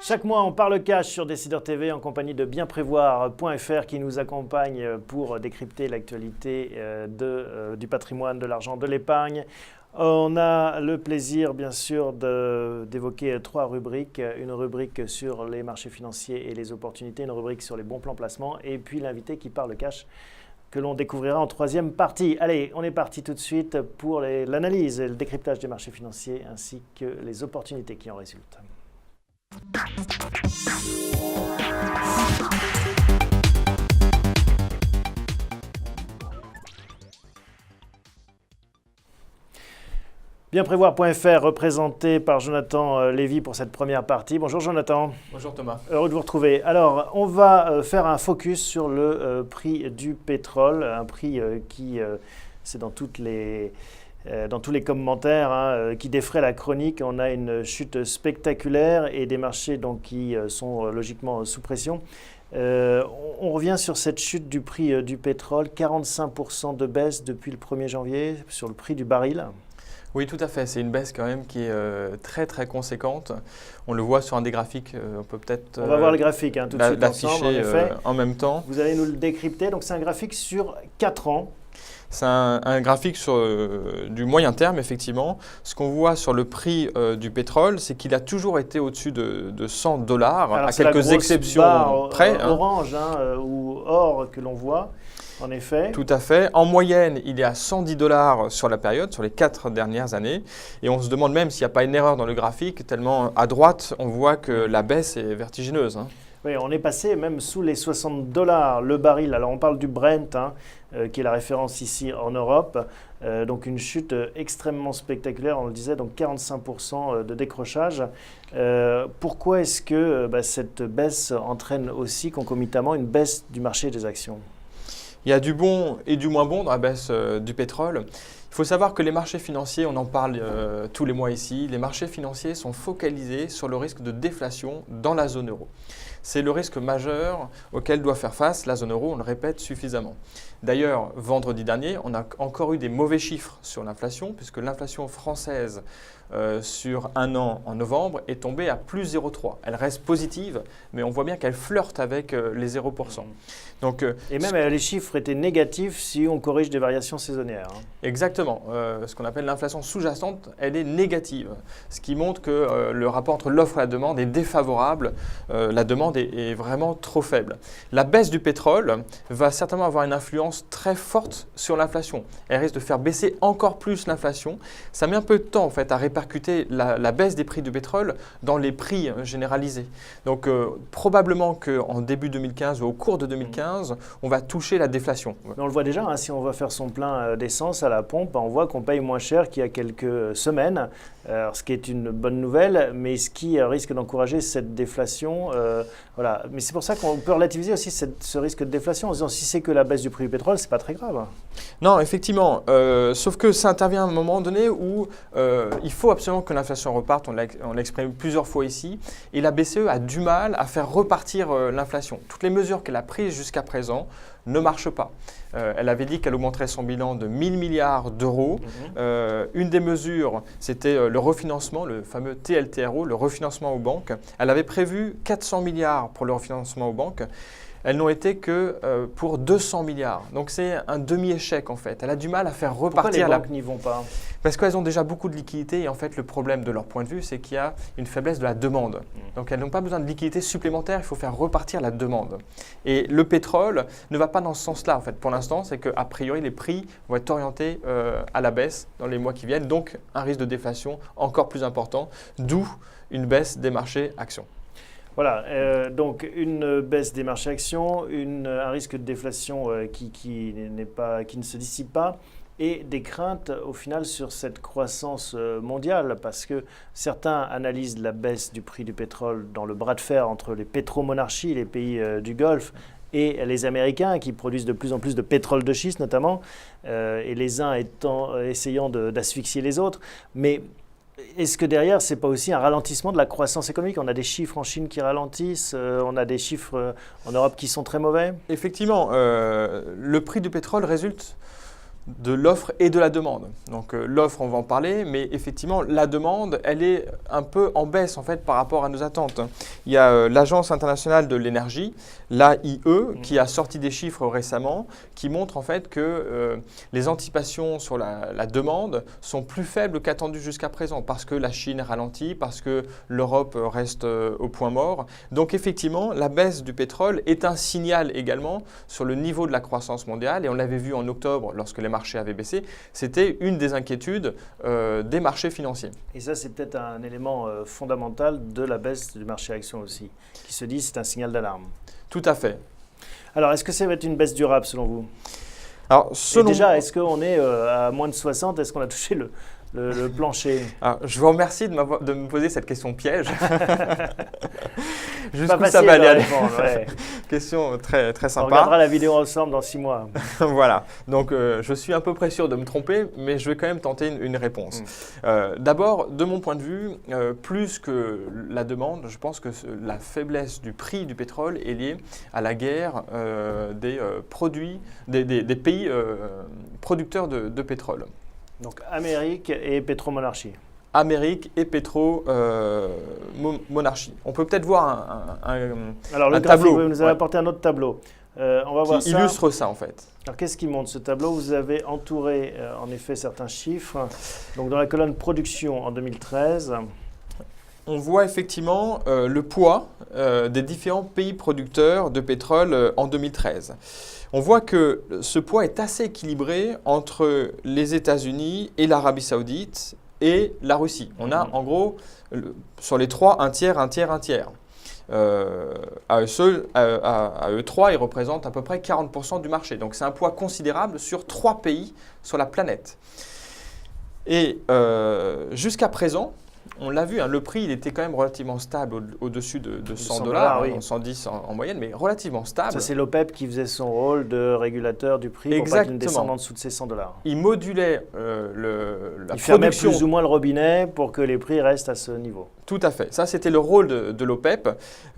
Chaque mois, on parle cash sur Décideur TV en compagnie de bienprévoir.fr qui nous accompagne pour décrypter l'actualité du patrimoine, de l'argent, de l'épargne. On a le plaisir, bien sûr, d'évoquer trois rubriques. Une rubrique sur les marchés financiers et les opportunités, une rubrique sur les bons plans placement et puis l'invité qui parle cash que l'on découvrira en troisième partie. Allez, on est parti tout de suite pour l'analyse et le décryptage des marchés financiers ainsi que les opportunités qui en résultent. Bienprévoir.fr représenté par Jonathan Lévy pour cette première partie. Bonjour Jonathan. Bonjour Thomas. Heureux de vous retrouver. Alors, on va faire un focus sur le prix du pétrole, un prix qui, c'est dans tous les commentaires, qui défraie la chronique. On a une chute spectaculaire et des marchés donc, qui sont logiquement sous pression. On revient sur cette chute du prix du pétrole, 45% de baisse depuis le 1er janvier sur le prix du baril. Oui, tout à fait. C'est une baisse quand même qui est très très conséquente. On le voit sur un des graphiques. On peut peut-être. On va voir le graphique tout de suite ensemble. En effet, en même temps. Vous allez nous le décrypter. Donc c'est un graphique sur 4 ans. C'est un graphique du moyen terme, effectivement. Ce qu'on voit sur le prix du pétrole, c'est qu'il a toujours été au-dessus de $100, alors, à quelques exceptions près. Orange ou or que l'on voit. En effet. Tout à fait. En moyenne, il est à $110 sur la période, sur les 4 dernières années. Et on se demande même s'il n'y a pas une erreur dans le graphique, tellement à droite, on voit que la baisse est vertigineuse. Oui, on est passé même sous les $60 le baril. Alors on parle du Brent, qui est la référence ici en Europe. Donc une chute extrêmement spectaculaire, on le disait, donc 45% de décrochage. Pourquoi est-ce que cette baisse entraîne aussi concomitamment une baisse du marché des actions ? Il y a du bon et du moins bon dans la baisse du pétrole. Il faut savoir que les marchés financiers, on en parle tous les mois ici, les marchés financiers sont focalisés sur le risque de déflation dans la zone euro. C'est le risque majeur auquel doit faire face la zone euro, on le répète suffisamment. D'ailleurs, vendredi dernier, on a encore eu des mauvais chiffres sur l'inflation, puisque l'inflation française sur un an en novembre est tombée à plus 0,3. Elle reste positive, mais on voit bien qu'elle flirte avec les 0%. Donc, et même les chiffres étaient négatifs si on corrige des variations saisonnières. Exactement. Ce qu'on appelle l'inflation sous-jacente, elle est négative. Ce qui montre que le rapport entre l'offre et la demande est défavorable. La demande est vraiment trop faible. La baisse du pétrole va certainement avoir une influence très forte sur l'inflation. Elle risque de faire baisser encore plus l'inflation. Ça met un peu de temps en fait à répercuter la baisse des prix du pétrole dans les prix généralisés. Donc probablement qu'en début 2015 ou au cours de 2015, on va toucher la déflation. Mais on le voit déjà, si on va faire son plein d'essence à la pompe, on voit qu'on paye moins cher qu'il y a quelques semaines, ce qui est une bonne nouvelle, mais ce qui risque d'encourager cette déflation. Voilà. Mais c'est pour ça qu'on peut relativiser aussi ce risque de déflation en disant si c'est que la baisse du prix du pétrole, c'est pas très grave. Non, effectivement. Sauf que ça intervient à un moment donné où il faut absolument que l'inflation reparte. On l'a exprimé plusieurs fois ici. Et la BCE a du mal à faire repartir l'inflation. Toutes les mesures qu'elle a prises jusqu'à présent ne marchent pas. Elle avait dit qu'elle augmenterait son bilan de 1 000 milliards d'euros. Une des mesures, c'était le refinancement, le fameux TLTRO, le refinancement aux banques. Elle avait prévu 400 milliards pour le refinancement aux banques. Elles n'ont été que pour 200 milliards. Donc c'est un demi-échec en fait. Elle a du mal à faire repartir. Pourquoi les banques n'y vont pas ? Parce qu'elles ont déjà beaucoup de liquidités et en fait le problème de leur point de vue, c'est qu'il y a une faiblesse de la demande. Donc elles n'ont pas besoin de liquidités supplémentaires, il faut faire repartir la demande. Et le pétrole ne va pas dans ce sens-là en fait. Pour l'instant, c'est qu'a priori les prix vont être orientés à la baisse dans les mois qui viennent. Donc un risque de déflation encore plus important, d'où une baisse des marchés actions. Voilà, donc une baisse des marchés actions, un risque de déflation qui ne se dissipe pas et des craintes au final sur cette croissance mondiale parce que certains analysent la baisse du prix du pétrole dans le bras de fer entre les pétromonarchies, les pays du Golfe et les Américains qui produisent de plus en plus de pétrole de schiste notamment, et les uns essayant d'asphyxier les autres. Mais est-ce que derrière, ce n'est pas aussi un ralentissement de la croissance économique ? On a des chiffres en Chine qui ralentissent, on a des chiffres en Europe qui sont très mauvais. Effectivement, le prix du pétrole résulte de l'offre et de la demande. Donc l'offre, on va en parler, mais effectivement, la demande, elle est un peu en baisse en fait par rapport à nos attentes. Il y a l'Agence internationale de l'énergie, l'AIE, qui a sorti des chiffres récemment qui montrent en fait que les anticipations sur la demande sont plus faibles qu'attendues jusqu'à présent parce que la Chine ralentit, parce que l'Europe reste au point mort. Donc effectivement, la baisse du pétrole est un signal également sur le niveau de la croissance mondiale et on l'avait vu en octobre lorsque les marchés avaient baissé, c'était une des inquiétudes des marchés financiers. Et ça, c'est peut-être un élément fondamental de la baisse du marché actions aussi, qui se dit c'est un signal d'alarme. Tout à fait. Alors, est-ce que ça va être une baisse durable selon vous? Alors, Et déjà, est-ce qu'on est à moins de 60? Est-ce qu'on a touché le plancher? Alors, je vous remercie de me poser cette question piège. Jusqu'où ça va aller, ouais. Question très, très sympa. On regardera la vidéo ensemble dans 6 mois. Voilà. Donc, je suis à peu près sûr de me tromper, mais je vais quand même tenter une réponse. D'abord, de mon point de vue, plus que la demande, je pense que la faiblesse du prix du pétrole est liée à la guerre des pays producteurs de pétrole. Donc, Amérique et pétromonarchie. Amérique et pétro-monarchie. On peut peut-être voir Alors, le tableau. Graphique, vous nous avez apporté un autre tableau. On va voir ça. Qui illustre ça, en fait. Alors, qu'est-ce qui montre ce tableau? Vous avez entouré, en effet, certains chiffres. Donc, dans la colonne production en 2013, on voit effectivement le poids des différents pays producteurs de pétrole en 2013. On voit que ce poids est assez équilibré entre les États-Unis et l'Arabie Saoudite et la Russie. On a en gros, sur les trois, un tiers, un tiers, un tiers. À eux trois, ils représentent à peu près 40% du marché. Donc c'est un poids considérable sur 3 pays sur la planète. Et jusqu'à présent, on l'a vu, le prix il était quand même relativement stable au-dessus de $100, oui. 110 en moyenne, mais relativement stable. Ça, c'est l'OPEP qui faisait son rôle de régulateur du prix pour pas qu'il ne descende en dessous de ces $100. Il modulait il fermait plus ou moins le robinet pour que les prix restent à ce niveau. Tout à fait. Ça, c'était le rôle de l'OPEP,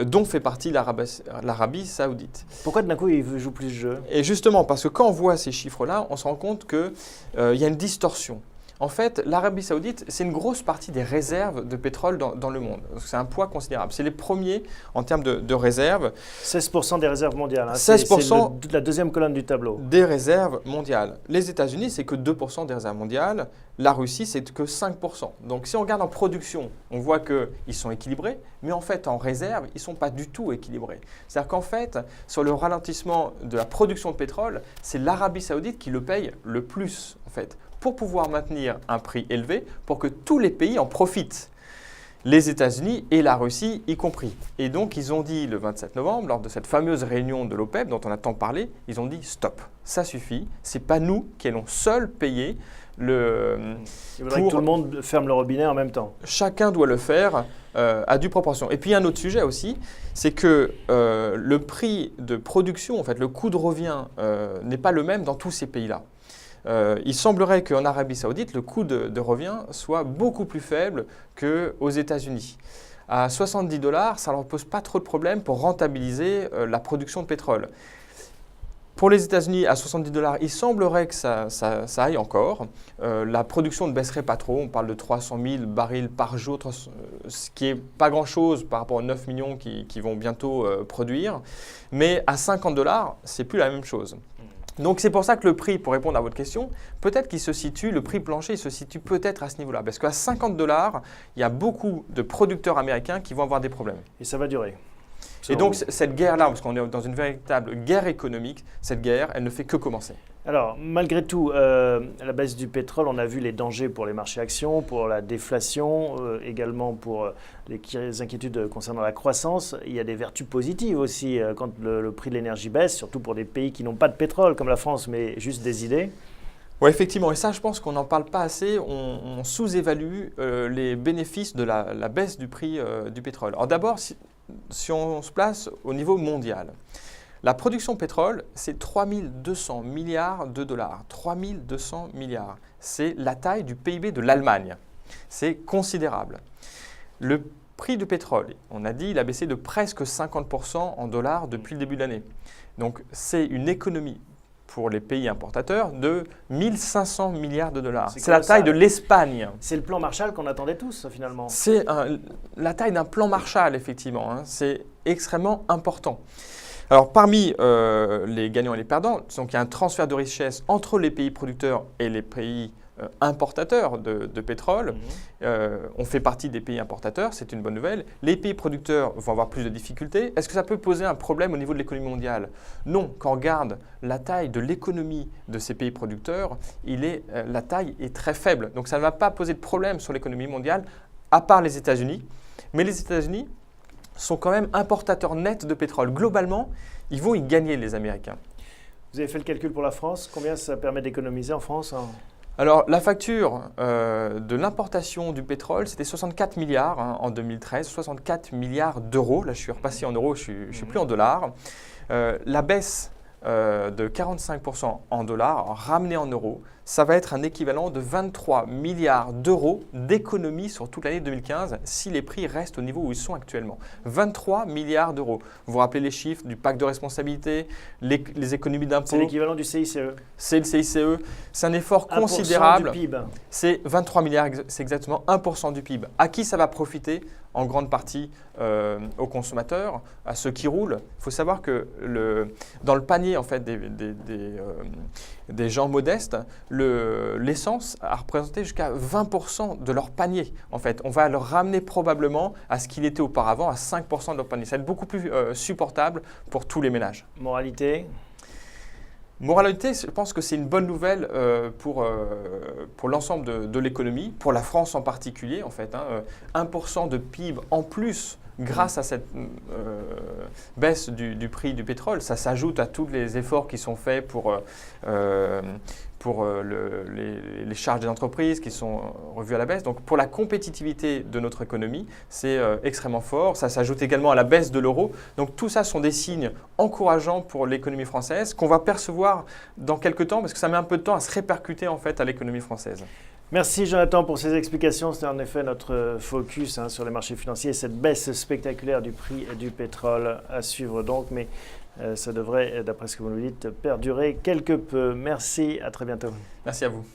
dont fait partie l'Arabie Saoudite. Pourquoi d'un coup, il joue plus le jeu? Et justement, parce que quand on voit ces chiffres-là, on se rend compte qu'il y a une distorsion. En fait, l'Arabie Saoudite, c'est une grosse partie des réserves de pétrole dans le monde. C'est un poids considérable. C'est les premiers en termes de réserves. 16% des réserves mondiales. 16% c'est la deuxième colonne du tableau. Des réserves mondiales. Les États-Unis, c'est que 2% des réserves mondiales. La Russie, c'est que 5%. Donc, si on regarde en production, on voit qu'ils sont équilibrés, mais en fait, en réserve, ils ne sont pas du tout équilibrés. C'est-à-dire qu'en fait, sur le ralentissement de la production de pétrole, c'est l'Arabie Saoudite qui le paye le plus, en fait, pour pouvoir maintenir un prix élevé, pour que tous les pays en profitent, les États-Unis et la Russie y compris. Et donc, ils ont dit le 27 novembre, lors de cette fameuse réunion de l'OPEP dont on a tant parlé, ils ont dit « stop, ça suffit, ce n'est pas nous qui allons seuls payer le… » Il faudrait que tout le monde ferme le robinet en même temps. Chacun doit le faire à due proportion. Et puis, il y a un autre sujet aussi, c'est que le prix de production, en fait, le coût de revient n'est pas le même dans tous ces pays-là. Il semblerait qu'en Arabie Saoudite, le coût de revient soit beaucoup plus faible qu'aux États-Unis. À $70, ça ne leur pose pas trop de problèmes pour rentabiliser la production de pétrole. Pour les États-Unis, à $70, il semblerait que ça aille encore. La production ne baisserait pas trop. On parle de 300 000 barils par jour, ce qui n'est pas grand-chose par rapport aux 9 millions qui vont bientôt produire. Mais à $50, ce n'est plus la même chose. Donc c'est pour ça que le prix, pour répondre à votre question, peut-être qu'il se situe, le prix plancher il se situe peut-être à ce niveau-là. Parce qu'à $50, il y a beaucoup de producteurs américains qui vont avoir des problèmes. Et ça va durer. Et donc cette guerre-là, parce qu'on est dans une véritable guerre économique, cette guerre, elle ne fait que commencer. Alors, malgré tout, la baisse du pétrole, on a vu les dangers pour les marchés actions, pour la déflation, également pour les inquiétudes concernant la croissance. Il y a des vertus positives aussi quand le prix de l'énergie baisse, surtout pour des pays qui n'ont pas de pétrole comme la France, mais juste des idées. Oui, effectivement. Et ça, je pense qu'on n'en parle pas assez. On sous-évalue les bénéfices de la baisse du prix du pétrole. Alors d'abord, si on se place au niveau mondial, la production de pétrole, c'est 3200 milliards de dollars. 3200 milliards. C'est la taille du PIB de l'Allemagne. C'est considérable. Le prix du pétrole, on a dit, il a baissé de presque 50% en dollars depuis le début de l'année. Donc, c'est une économie pour les pays importateurs de 1500 milliards de dollars. C'est C'est la taille de colossal. l'Espagne. C'est le plan Marshall qu'on attendait tous, finalement. C'est la taille d'un plan Marshall, effectivement. Hein. C'est extrêmement important. Alors, parmi les gagnants et les perdants, donc, il y a un transfert de richesse entre les pays producteurs et les pays importateurs de pétrole. On fait partie des pays importateurs, c'est une bonne nouvelle. Les pays producteurs vont avoir plus de difficultés. Est-ce que ça peut poser un problème au niveau de l'économie mondiale? Non. Quand on regarde la taille de l'économie de ces pays producteurs, la taille est très faible. Donc ça ne va pas poser de problème sur l'économie mondiale, à part les États-Unis. Mais les États-Unis sont quand même importateurs nets de pétrole. Globalement, ils vont y gagner, les Américains. Vous avez fait le calcul pour la France. Combien ça permet d'économiser en France, hein? Alors, la facture de l'importation du pétrole, c'était 64 milliards en 2013, 64 milliards d'euros. Là, je suis repassé en euros, je ne suis plus en dollars. La baisse de 45% en dollars, ramenée en euros, ça va être un équivalent de 23 milliards d'euros d'économie sur toute l'année 2015 si les prix restent au niveau où ils sont actuellement. 23 milliards d'euros. Vous vous rappelez les chiffres du pacte de responsabilité, les économies d'impôts? C'est l'équivalent du CICE. C'est le CICE. C'est un effort 1% considérable. du PIB. C'est 23 milliards, c'est exactement 1% du PIB. À qui ça va profiter? En grande partie aux consommateurs, à ceux qui roulent. Il faut savoir que dans le panier en fait, des gens modestes, l'essence a représenté jusqu'à 20% de leur panier. En fait, on va le ramener probablement à ce qu'il était auparavant, à 5% de leur panier. Ça va être beaucoup plus supportable pour tous les ménages. Moralité? Moralité, je pense que c'est une bonne nouvelle pour l'ensemble de l'économie, pour la France en particulier en fait. 1% de PIB en plus grâce à cette baisse du prix du pétrole. Ça s'ajoute à tous les efforts qui sont faits pour les charges des entreprises qui sont revues à la baisse. Donc pour la compétitivité de notre économie, c'est extrêmement fort. Ça s'ajoute également à la baisse de l'euro. Donc tout ça sont des signes encourageants pour l'économie française qu'on va percevoir dans quelques temps parce que ça met un peu de temps à se répercuter en fait à l'économie française. Merci Jonathan pour ces explications. C'était en effet notre focus sur les marchés financiers et cette baisse spectaculaire du prix du pétrole à suivre donc. Mais ça devrait, d'après ce que vous nous dites, perdurer quelque peu. Merci, à très bientôt. Merci à vous.